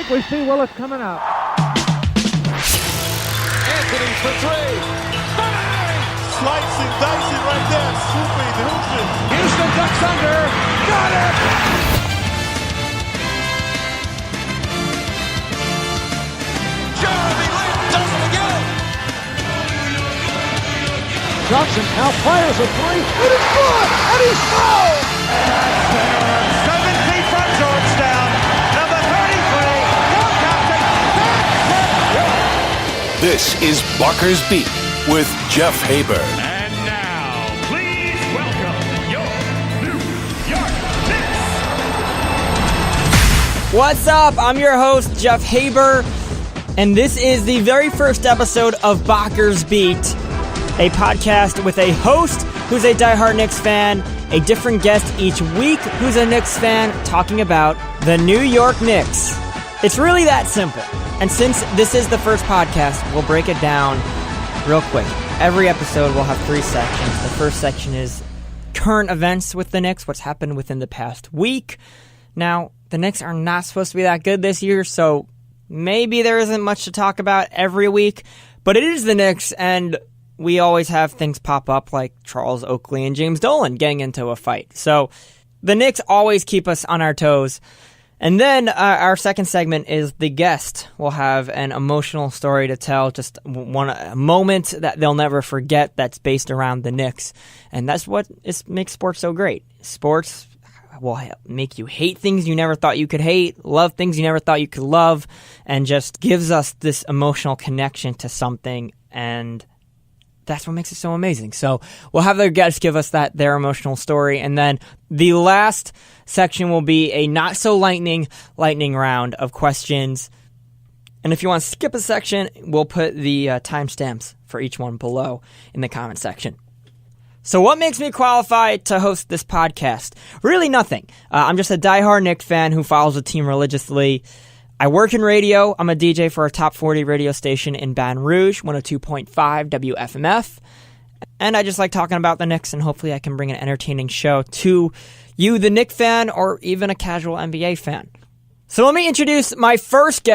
think we see Willis coming out. Anthony for three. Bang! Slicing, dicing right there. Swooping, hooping. Houston ducks under. Got it! Jeremy Lin does it again. Johnson now fires a three. It is good! And he's fouled! 7 feet from Georgetown. Number 33. Your captain. This is Bockers Beat with Jeff Haber. And now, please welcome your New York Knicks. What's up? I'm your host, Jeff Haber, and this is the very first episode of Bockers Beat, a podcast with a host who's a diehard Knicks fan, a different guest each week who's a Knicks fan, talking about the New York Knicks. It's really that simple. And since this is the first podcast, we'll break it down real quick. Every episode will have 3 sections. The first section is current events with the Knicks, what's happened within the past week. Now, the Knicks are not supposed to be that good this year, so maybe there isn't much to talk about every week, but it is the Knicks, and we always have things pop up like Charles Oakley and James Dolan getting into a fight. So the Knicks always keep us on our toes. And then our second segment is the guest will have an emotional story to tell, just a moment that they'll never forget that's based around the Knicks. And that's what makes sports so great. Sports will make you hate things you never thought you could hate, love things you never thought you could love, and just gives us this emotional connection to something, and that's what makes it so amazing. So we'll have their guests give us their emotional story, and then the last section will be a not-so-lightning round of questions. And if you want to skip a section, we'll put the timestamps for each one below in the comment section. So what makes me qualified to host this podcast? Really nothing. I'm just a diehard Knicks fan who follows the team religiously. I work in radio. I'm a DJ for a top 40 radio station in Baton Rouge, 102.5 WFMF. And I just like talking about the Knicks, and hopefully I can bring an entertaining show to you, the Knicks fan, or even a casual NBA fan. So let me introduce my first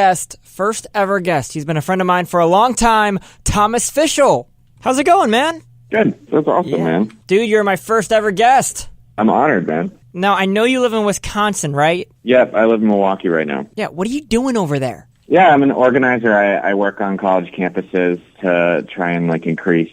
ever guest. He's been a friend of mine for a long time, Thomas Fischel. How's it going, man? Good. That's awesome, man. Dude, you're my first ever guest. I'm honored, man. Now, I know you live in Wisconsin, right? Yep, I live in Milwaukee right now. Yeah, what are you doing over there? Yeah, I'm an organizer. I work on college campuses to try and increase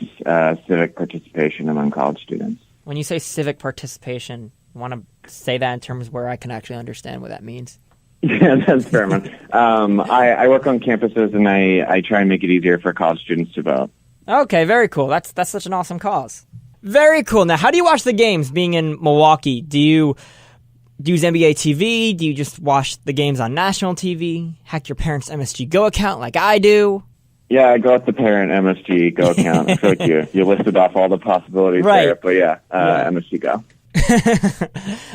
civic participation among college students. When you say civic participation, I want to say that in terms where I can actually understand what that means. Yeah, that's fair, man. I work on campuses, and I try and make it easier for college students to vote. Okay, very cool. That's such an awesome cause. Very cool. Now, how do you watch the games being in Milwaukee? Do you use NBA TV? Do you just watch the games on national TV? Hack your parents' MSG Go account like I do? Yeah, I go with the parent MSG Go account. I feel like you listed off all the possibilities there, but MSG Go.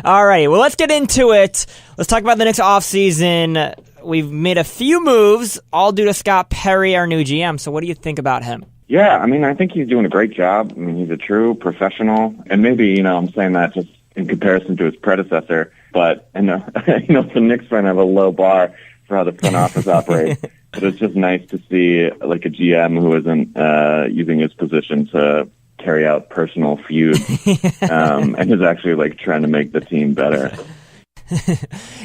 All right, well, let's get into it. Let's talk about the Knicks offseason. We've made a few moves, all due to Scott Perry, our new GM. So what do you think about him? Yeah, I think he's doing a great job. He's a true professional, and maybe, I'm saying that just in comparison to his predecessor, but, as a Knicks fan, I have a low bar for how the front office operates, but it's just nice to see, a GM who isn't using his position to carry out personal feuds, and is actually, trying to make the team better.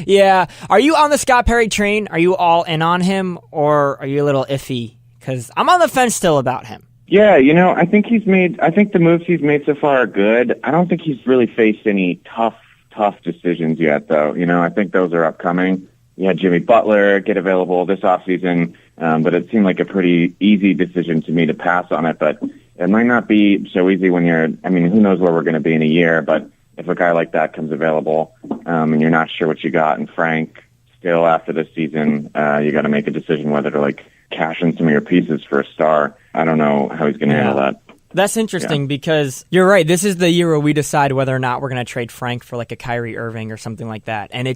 Yeah. Are you on the Scott Perry train? Are you all in on him, or are you a little iffy? Because I'm on the fence still about him. Yeah, I think the moves he's made so far are good. I don't think he's really faced any tough decisions yet, though. I think those are upcoming. You had Jimmy Butler get available this offseason, but it seemed like a pretty easy decision to me to pass on it. But it might not be so easy when who knows where we're going to be in a year, but if a guy like that comes available, and you're not sure what you got in Frank still after this season, you got to make a decision whether to, cash in some of your pieces for a star. I don't know how he's going to handle that. That's interesting because you're right. This is the year where we decide whether or not we're going to trade Frank for a Kyrie Irving or something like that. And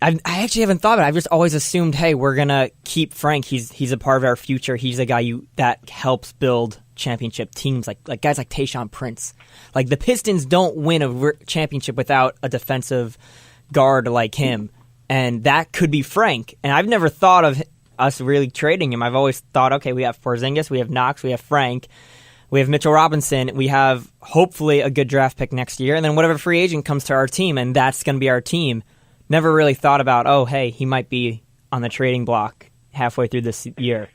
I actually haven't thought about it. I've just always assumed, hey, we're going to keep Frank. He's a part of our future. He's a guy that helps build championship teams, like guys like Tayshaun Prince. The Pistons don't win a championship without a defensive guard like him. and that could be Frank. And I've never thought of us really trading him. I've always thought, okay, we have Porzingis, we have Knox, we have Frank, we have Mitchell Robinson, we have hopefully a good draft pick next year, and then whatever free agent comes to our team, and that's going to be our team. Never really thought about, oh, hey, he might be on the trading block halfway through this year.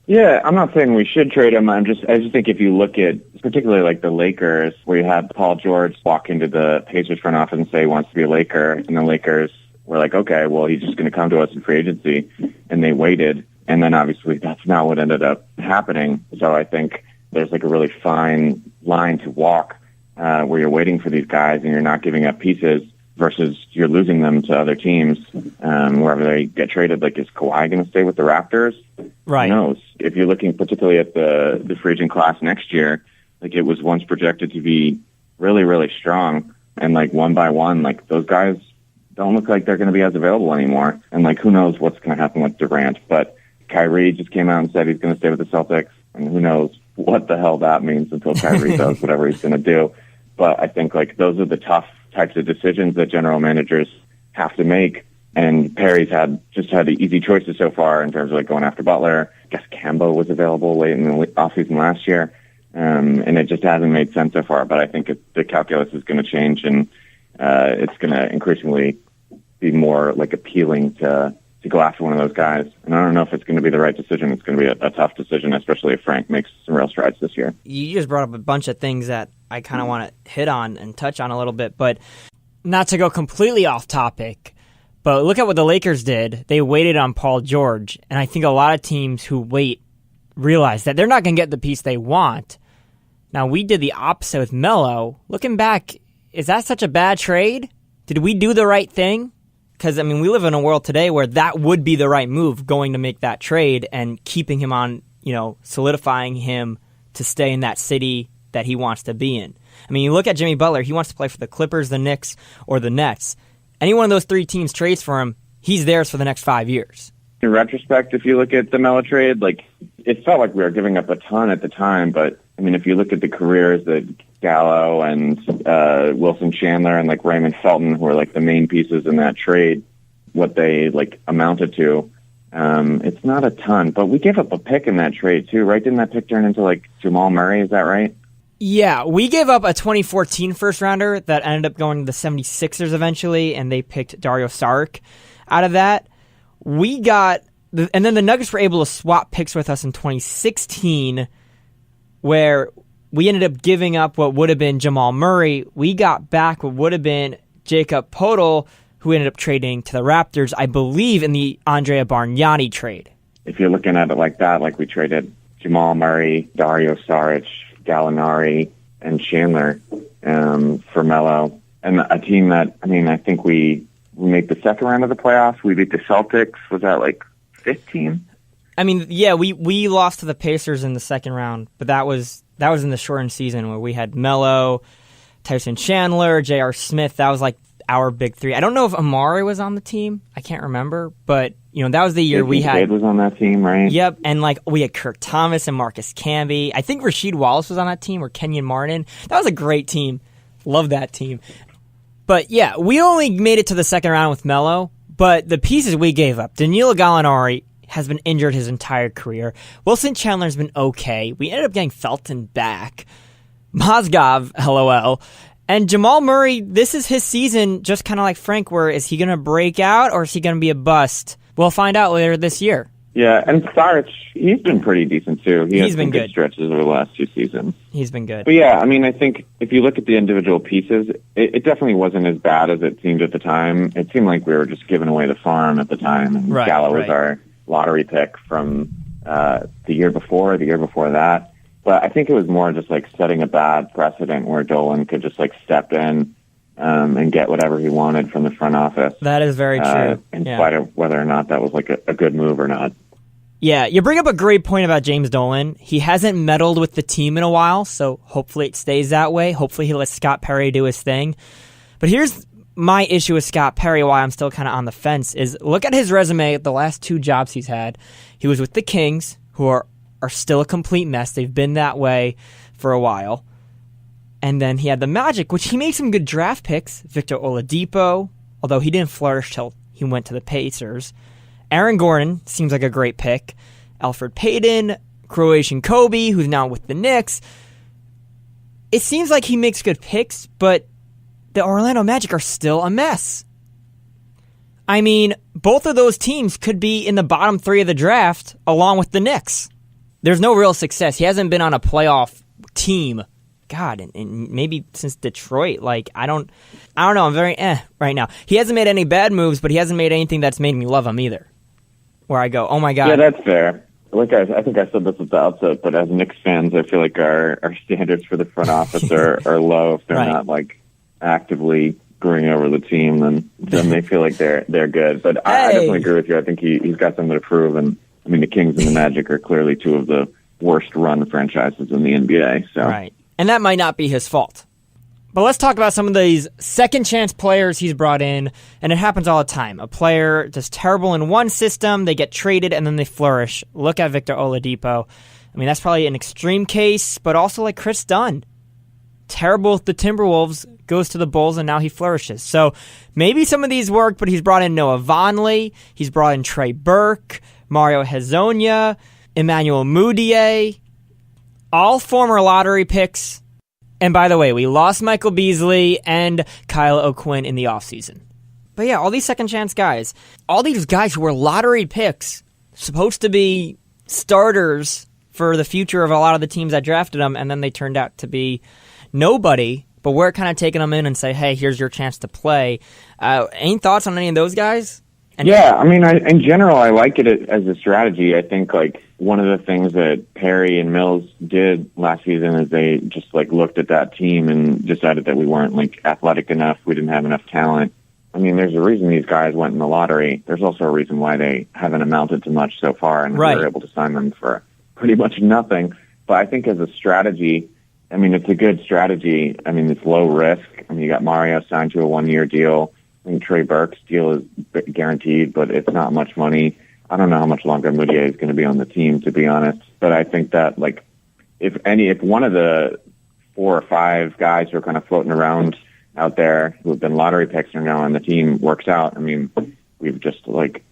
Yeah, I'm not saying we should trade him. I just think if you look at particularly like the Lakers, where you had Paul George walk into the Pacers front office and say he wants to be a Laker, and the Lakers were like, okay, well, he's just going to come to us in free agency, and they waited, and then obviously that's not what ended up happening. So I think there's like a really fine line to walk where you're waiting for these guys and you're not giving up pieces versus you're losing them to other teams wherever they get traded. Like, is Kawhi going to stay with the Raptors? Right. Who knows? If you're looking particularly at the free agent class next year, like it was once projected to be really, really strong, and like one by one, like those guys don't look like they're going to be as available anymore. And like, who knows what's going to happen with Durant? But Kyrie just came out and said he's going to stay with the Celtics, and who knows what the hell that means until Kyrie does whatever he's going to do. But I think like those are the tough types of decisions that general managers have to make. And Perry's had the easy choices so far in terms of like going after Butler. I guess Kemba was available late in the offseason last year. And it just hasn't made sense so far. But I think the calculus is going to change, and it's going to increasingly be more like appealing to go after one of those guys. And I don't know if it's going to be the right decision. It's going to be a tough decision, especially if Frank makes some real strides this year. You just brought up a bunch of things that I kind of want to hit on and touch on a little bit, but not to go completely off topic. But look at what the Lakers did. They waited on Paul George, and I think a lot of teams who wait realize that they're not going to get the piece they want. Now, we did the opposite with Melo. Looking back, is that such a bad trade? Did we do the right thing? Because, I mean, we live in a world today where that would be the right move, going to make that trade and keeping him on, solidifying him to stay in that city that he wants to be in. I mean, you look at Jimmy Butler, he wants to play for the Clippers, the Knicks, or the Nets. Any one of those three teams trades for him, he's theirs for the next 5 years. In retrospect, if you look at the Melo trade, like it felt like we were giving up a ton at the time, but I mean, if you look at the careers that Gallo and Wilson Chandler and like Raymond Felton, who are like the main pieces in that trade, what they like amounted to, it's not a ton. But we gave up a pick in that trade too, right? Didn't that pick turn into like Jamal Murray? Is that right? Yeah, we gave up a 2014 first rounder that ended up going to the 76ers eventually, and they picked Dario Saric out of that. We got, and then the Nuggets were able to swap picks with us in 2016, where we ended up giving up what would have been Jamal Murray. We got back what would have been Jacob Poeltl, who ended up trading to the Raptors, I believe, in the Andrea Bargnani trade. If you're looking at it like that, like we traded Jamal Murray, Dario Saric, Gallinari, and Chandler for Melo, and a team that, I mean, I think we made the second round of the playoffs. We beat the Celtics. Was that like 15? I mean, yeah, we lost to the Pacers in the second round, but that was in the shortened season where we had Melo, Tyson Chandler, J.R. Smith. That was like our big three. I don't know if Amari was on the team. I can't remember, but that was the year we had. Wade was on that team, right? Yep, and like we had Kirk Thomas and Marcus Camby. I think Rasheed Wallace was on that team, or Kenyon Martin. That was a great team. Love that team. But yeah, we only made it to the second round with Melo, but the pieces we gave up. Danilo Gallinari has been injured his entire career. Wilson Chandler's been okay. We ended up getting Felton back. Mozgov, LOL. And Jamal Murray, this is his season, just kind of like Frank, where is he going to break out or is he going to be a bust? We'll find out later this year. Yeah, and Saric, he's been pretty decent too. He's been good stretches over the last 2 seasons. He's been good. But yeah, I mean, I think if you look at the individual pieces, it definitely wasn't as bad as it seemed at the time. It seemed like we were just giving away the farm at the time, and Gallo was our lottery pick from the year before that. But I think it was more just like setting a bad precedent where Dolan could just like step in and get whatever he wanted from the front office. That is very true. In spite of whether or not that was like a good move or not. Yeah, you bring up a great point about James Dolan. He hasn't meddled with the team in a while, so hopefully it stays that way. Hopefully he lets Scott Perry do his thing. But here's my issue with Scott Perry, why I'm still kind of on the fence, is look at his resume, the last 2 jobs he's had. He was with the Kings, who are still a complete mess. They've been that way for a while. And then he had the Magic, which he made some good draft picks. Victor Oladipo, although he didn't flourish till he went to the Pacers. Aaron Gordon seems like a great pick. Elfrid Payton, Croatian Kobe, who's now with the Knicks. It seems like he makes good picks, but the Orlando Magic are still a mess. I mean, both of those teams could be in the bottom 3 of the draft along with the Knicks. There's no real success. He hasn't been on a playoff team. God, and maybe since Detroit. Like, I don't know. I'm very right now. He hasn't made any bad moves, but he hasn't made anything that's made me love him either. Where I go, oh my God. Yeah, that's fair. Like I think I said this at the outset, but as Knicks fans, I feel like our standards for the front office are low. If they're Right. not like actively screwing over the team, then they feel like they're good. But I definitely agree with you. I think he's got something to prove. And I mean, the Kings and the Magic are clearly two of the worst run franchises in the NBA. So right, and that might not be his fault. But let's talk about some of these second chance players he's brought in, and it happens all the time. A player does terrible in one system, they get traded, and then they flourish. Look at Victor Oladipo. I mean, that's probably an extreme case, but also like Chris Dunn. Terrible with the Timberwolves, goes to the Bulls, and now he flourishes. So maybe some of these work, but he's brought in Noah Vonleh, he's brought in Trey Burke, Mario Hezonja, Emmanuel Mudiay, all former lottery picks. And by the way, we lost Michael Beasley and Kyle O'Quinn in the offseason. But yeah, all these second chance guys, all these guys who were lottery picks, supposed to be starters for the future of a lot of the teams that drafted them, and then they turned out to be nobody, but we're kind of taking them in and say, hey, here's your chance to play. Any thoughts on any of those guys? Yeah, I mean, in general, I like it as a strategy. I think, like, one of the things that Perry and Mills did last season is they just, like, looked at that team and decided that we weren't, like, athletic enough, we didn't have enough talent. I mean, there's a reason these guys went in the lottery. There's also a reason why they haven't amounted to much so far, and we were able to sign them for pretty much nothing. But I think as a strategy, I mean, it's a good strategy. I mean, it's low risk. I mean, you got Mario signed to a 1-year deal. I think Trey Burke's deal is guaranteed, but it's not much money. I don't know how much longer Mudiay is going to be on the team, to be honest. But I think that, like, if one of the 4 or 5 guys who are kind of floating around out there who have been lottery picks are now on the team works out, I mean, we've just, like,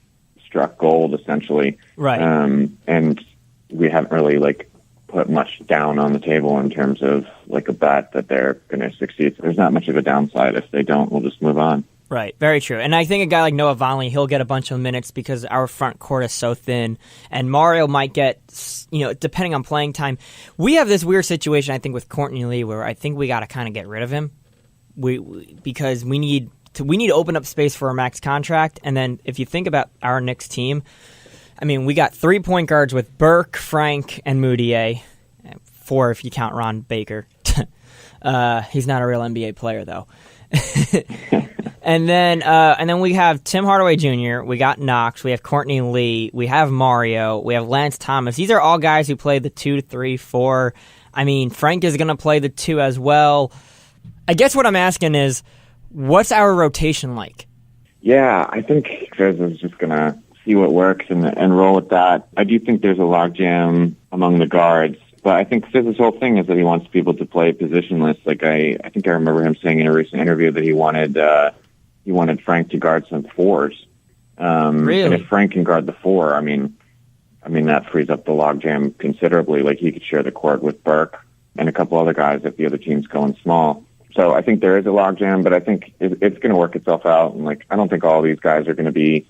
struck gold, essentially. Right. And we haven't really, like, put much down on the table in terms of, like, a bet that they're going to succeed. So there's not much of a downside. If they don't, we'll just move on. Right, very true. And I think a guy like Noah Vonleh, he'll get a bunch of minutes because our front court is so thin. And Mario might get, depending on playing time. We have this weird situation, I think, with Courtney Lee, where I think we got to kind of get rid of him. Because we need to open up space for a max contract. And then if you think about our Knicks team, I mean, we got 3 point guards with Burke, Frank, and Mudiay. 4 if you count Ron Baker. He's not a real NBA player, though. And then we have Tim Hardaway Jr., we got Knox, we have Courtney Lee, we have Mario, we have Lance Thomas. These are all guys who play the 2, 3, 4. I mean, Frank is going to play the 2 as well. I guess what I'm asking is, what's our rotation like? Yeah, I think Fizz is just going to see what works and roll with that. I do think there's a logjam among the guards. But I think Fizz's whole thing is that he wants people to play positionless. Like I think I remember him saying in a recent interview that he wanted Frank to guard some 4s. Really? And if Frank can guard the 4, I mean that frees up the logjam considerably. Like he could share the court with Burke and a couple other guys if the other team's going small. So I think there is a logjam, but I think it's going to work itself out. And like I don't think all these guys are going to be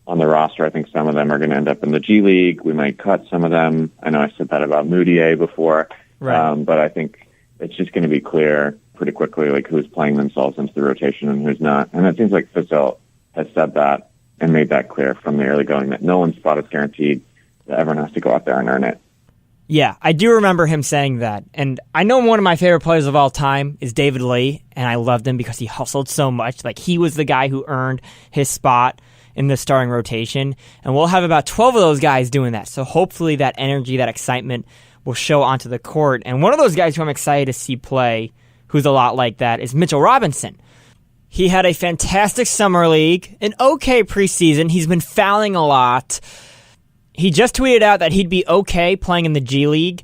on the roster. I think some of them are going to end up in the G League. We might cut some of them. I know I said that about Mudiay before, right. But I think it's just going to be clear pretty quickly, like who's playing themselves into the rotation and who's not. And it seems like Fizzell has said that and made that clear from the early going that no one's spot is guaranteed. That everyone has to go out there and earn it. Yeah, I do remember him saying that. And I know one of my favorite players of all time is David Lee, and I loved him because he hustled so much. Like he was the guy who earned his spot in the starting rotation, and we'll have about 12 of those guys doing that. So hopefully that energy, that excitement will show onto the court. And one of those guys who I'm excited to see play, who's a lot like that, is Mitchell Robinson. He had a fantastic summer league, an okay preseason. He's been fouling a lot. He just tweeted out that he'd be okay playing in the G League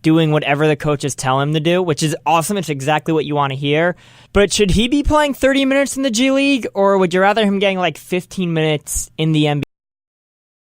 doing whatever the coaches tell him to do, which is awesome. It's exactly what you want to hear. But should he be playing 30 minutes in the G League, or would you rather him getting like 15 minutes in the NBA?